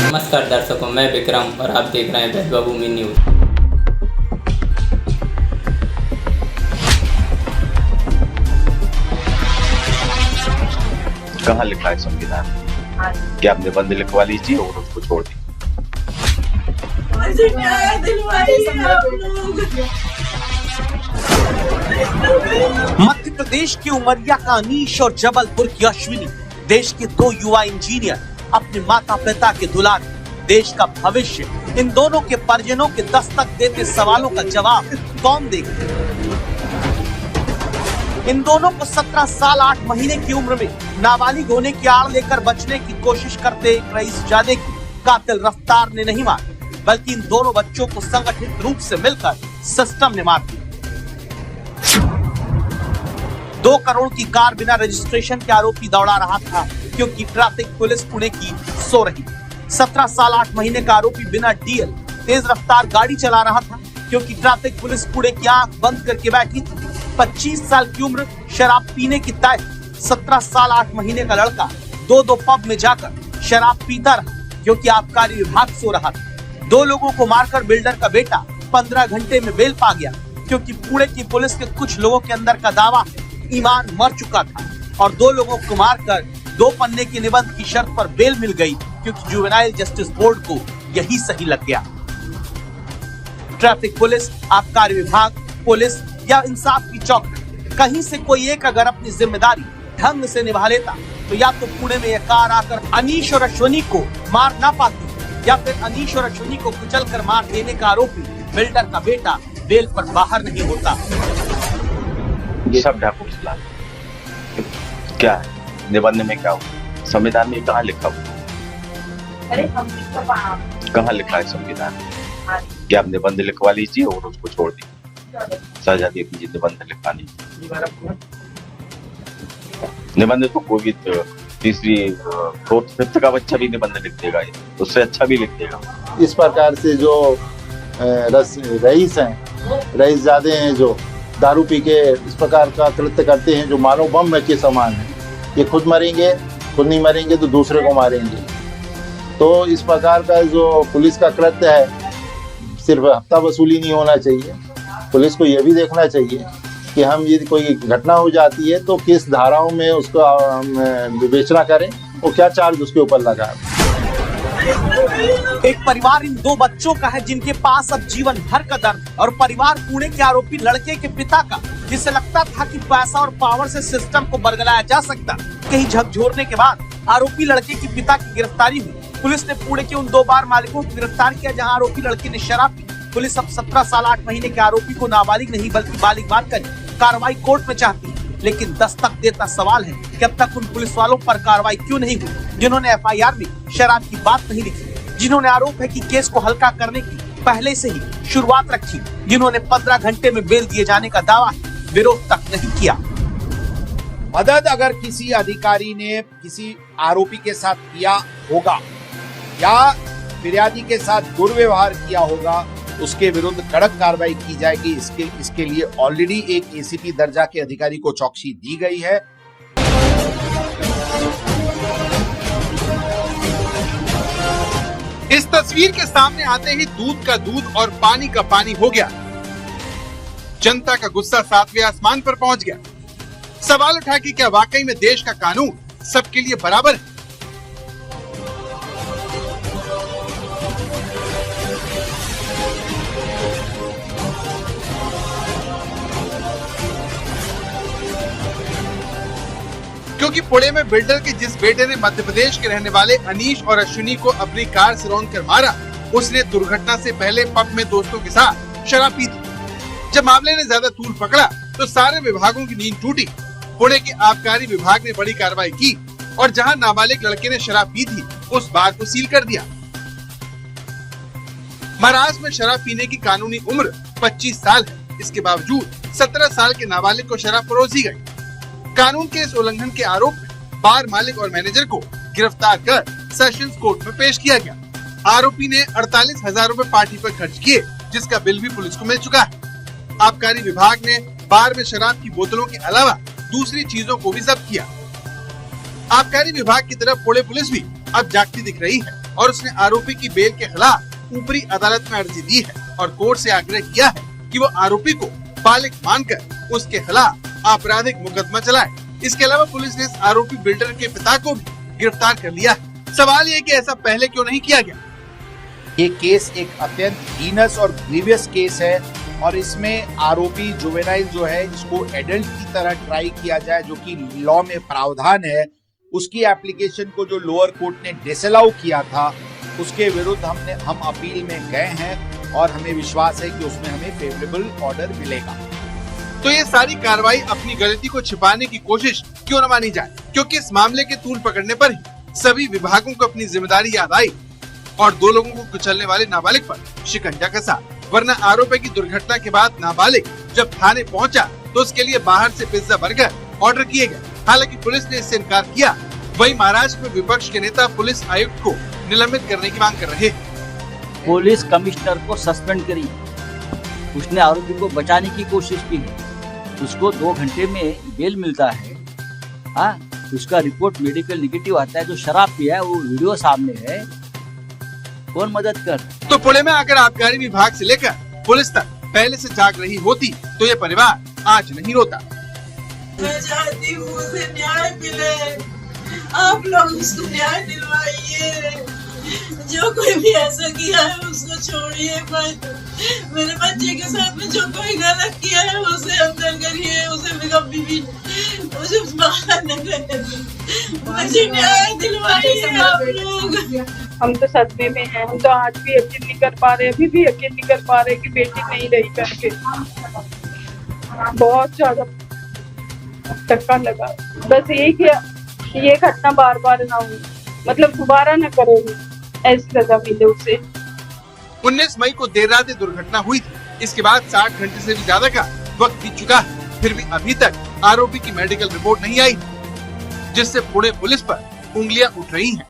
नमस्कार दर्शकों, मैं विक्रम और आप देख रहे हैं वैभवभूमि न्यूज। कहाँ लिखा है संविधान? क्या आपने बंद लिखवा लीजिए और उसको छोड़ दी। मध्य प्रदेश की उमरिया का अनीश और जबलपुर की अश्विनी, देश के दो युवा इंजीनियर, अपने माता पिता के दुलार, देश का भविष्य। इन दोनों के परिजनों के दस्तक देते सवालों का जवाब कौन देगा? इन दोनों को 17 साल 8 महीने की उम्र में नाबालिग होने की आड़ लेकर बचने की कोशिश करते एक रईसजादे की कातिल रफ्तार ने नहीं मारा, बल्कि इन दोनों बच्चों को संगठित रूप से मिलकर सिस्टम ने मार दिया। 2 करोड़ की कार बिना रजिस्ट्रेशन के आरोपी दौड़ा रहा था क्योंकि ट्रैफिक पुलिस पुणे की सो रही। 17 साल 8 महीने का आरोपी बिना डीएल तेज रफ्तार गाड़ी चला रहा था क्योंकि ट्रैफिक पुलिस पुणे की आंख बंद करके बैठी थी। 25 साल की उम्र, शराब पीने की तय। 17 साल 8 महीने का लड़का 2 पब में जाकर शराब पीता रहा क्योंकि आबकारी विभाग सो रहा था। 2 लोगों को मारकर बिल्डर का बेटा 15 घंटे में बेल पा गया क्योंकि पुणे की पुलिस के कुछ लोगों के अंदर का दावा ईमान मर चुका था और 2 लोगों को मारकर 2 पन्ने की निबंध की शर्त पर बेल मिल गई क्योंकि जुवेनाइल जस्टिस बोर्ड को यही सही लग गया। ट्रैफिक पुलिस, आबकारी विभाग, पुलिस या इंसाफ की चौकट, कहीं से कोई एक अगर अपनी जिम्मेदारी ढंग से निभा लेता तो या तो पुणे में यह कार आकर अनीश और अश्विनी को मार ना पाती या फिर अनीश और अश्विनी को कुचलकर मार देने का आरोपी बिल्डर का बेटा बेल पर बाहर नहीं होता। सब डॉक्यूमेंट्स ला। क्या है निबंध में, क्या हुआ संविधान में, कहाँ लिखा हुआ? कहाँ लिखा है संविधान? क्या आप निबंध लिखवा लीजिए और उसको छोड़ दी। सजा दे दीजिए निबंध लिखवाने। निबंध तो कोई भी तीसरी 4th 5th का बच्चा भी निबंध लिख देगा, उससे अच्छा भी लिख देगा। इस प्रकार से जो रईस हैं, रईसजादे हैं, जो दारू पी के इस प्रकार का कृत्य करते हैं जो मानव बम के समान है। ये खुद मरेंगे, खुद नहीं मरेंगे तो दूसरे को मारेंगे। तो इस प्रकार का जो पुलिस का कृत्य है, सिर्फ हफ्ता वसूली नहीं होना चाहिए। पुलिस को यह भी देखना चाहिए कि हम यदि कोई घटना हो जाती है तो किस धाराओं में उसको विवेचना करें और क्या चार्ज उसके ऊपर लगाएं। एक परिवार इन 2 बच्चों का है जिनके पास अब जीवन भर का दर्द, और परिवार पुणे के आरोपी लड़के के पिता का, जिसे लगता था कि पैसा और पावर से सिस्टम को बरगलाया जा सकता। कहीं झकझोरने के बाद आरोपी लड़के के पिता की गिरफ्तारी हुई। पुलिस ने पुणे के उन 2 बार मालिकों को गिरफ्तार किया जहां आरोपी लड़के ने शराब पी। पुलिस अब 17 साल 8 महीने के आरोपी को नाबालिग नहीं बल्कि बालिग मानकर कार्रवाई कोर्ट में चाहती है। लेकिन दस्तक देता सवाल है कि अब तक उन पुलिस वालों पर कार्रवाई क्यों नहीं हुई जिन्होंने FIR में शराब की बात नहीं लिखी, जिन्होंने आरोप है कि केस को हल्का करने की पहले से ही शुरुआत रखी, जिन्होंने 15 घंटे में बेल दिए जाने का दावा विरोध तक नहीं किया। मदद अगर किसी अधिकारी ने किसी आरोपी के साथ किया होगा या फिरियादी के साथ दुर्व्यवहार किया होगा, उसके विरुद्ध कड़क कार्रवाई की जाएगी। इसके लिए ऑलरेडी एक ACP दर्जा के अधिकारी को चौकसी दी गई है। इस तस्वीर के सामने आते ही दूध का दूध और पानी का पानी हो गया। जनता का गुस्सा 7वें आसमान पर पहुंच गया। सवाल उठा कि क्या वाकई में देश का कानून सबके लिए बराबर है? क्योंकि पुणे में बिल्डर के जिस बेटे ने मध्य प्रदेश के रहने वाले अनीश और अश्विनी को अपनी कार से रौंदकर मारा, उसने दुर्घटना से पहले पब में दोस्तों के साथ शराब पी थी। जब मामले ने ज्यादा तूल पकड़ा तो सारे विभागों की नींद टूटी। पुणे के आबकारी विभाग ने बड़ी कार्रवाई की और जहां नाबालिग लड़के ने शराब पी थी उस बार को सील कर दिया। महाराष्ट्र में शराब पीने की कानूनी उम्र 25 साल है। इसके बावजूद 17 साल के नाबालिग को शराब परोसी गई। कानून के इस उल्लंघन के आरोप में बार मालिक और मैनेजर को गिरफ्तार कर सेशंस कोर्ट में पेश किया गया। आरोपी ने 48,000 रुपए पार्टी पर खर्च किए, जिसका बिल भी पुलिस को मिल चुका है। आबकारी विभाग ने बार में शराब की बोतलों के अलावा दूसरी चीजों को भी जब्त किया। आबकारी विभाग की तरफ पुणे पुलिस भी अब जागती दिख रही है और उसने आरोपी की बेल के खिलाफ ऊपरी अदालत में अर्जी दी है और कोर्ट से आग्रह किया है कि वो आरोपी को बालिग मानकर उसके खिलाफ आपराधिक मुकदमा चलाए। इसके अलावा पुलिस ने इस आरोपी बिल्डर के पिता को भी गिरफ्तार कर लिया है। सवाल ये कि ऐसा पहले क्यों नहीं किया गया। ये केस एक अत्यंत हीनस और ग्रीवियस केस है और इसमें आरोपी जुवेनाइल जो है इसको एडल्ट की तरह ट्राई किया जाए, जो कि लॉ में प्रावधान है। उसकी एप्लीकेशन को जो लोअर कोर्ट ने डिसअलाउ किया था उसके विरुद्ध हम अपील में गए हैं और हमें विश्वास है कि उसमें हमें फेवरेबल ऑर्डर मिलेगा। तो ये सारी कार्रवाई अपनी गलती को छिपाने की कोशिश क्यों न मानी जाए, क्योंकि इस मामले के तूल पकड़ने पर ही सभी विभागों को अपनी जिम्मेदारी याद आई और 2 लोगों को कुचलने वाले नाबालिग पर शिकंजा कसा। वरना आरोपी की दुर्घटना के बाद नाबालिग जब थाने पहुंचा तो उसके लिए बाहर से पिज्जा बर्गर ऑर्डर किए गए। हालांकि पुलिस ने इससे इनकार किया। वहीं महाराष्ट्र में विपक्ष के नेता पुलिस आयुक्त को निलंबित करने की मांग कर रहे हैं। पुलिस कमिश्नर को सस्पेंड करी, उसने आरोपी को बचाने की कोशिश की है, उसको 2 घंटे में बेल मिलता है। हाँ, उसका रिपोर्ट मेडिकल नेगेटिव आता है, जो शराब पिया है वो वीडियो सामने है, कौन मदद कर। तो पुणे में अगर आबकारी विभाग से लेकर पुलिस तक पहले से जाग रही होती तो ये परिवार आज नहीं रोता। मैं चाहती हूँ उसे न्याय मिले, आप लोग उसको न्याय दिलवाइए। जो कोई भी ऐसा किया है उसको छोड़िए मत। मेरे बच्चे के साथ में जो कोई गलत किया है उसे अंदर करिए, उसे कभी भी मुझे बाहर न करिए। मुझे न्याय दिलवाइए आप लोग। हम तो सदमे में हैं, हम तो आज भी यकीन नहीं कर पा रहे, अभी भी यकीन नहीं कर पा रहे कि बेटी नहीं रही करके। बहुत ज्यादा धक्का लगा। बस यही कि ये घटना बार बार ना हो, मतलब दोबारा न करेगी, ऐसी सजा मिले उसे। 19 मई को देर रात दुर्घटना हुई थी। इसके बाद 60 घंटे से भी ज्यादा का वक्त बीत चुका है, फिर भी अभी तक आरोपी की मेडिकल रिपोर्ट नहीं आई, जिससे पुणे पुलिस पर उंगलियां उठ रही हैं।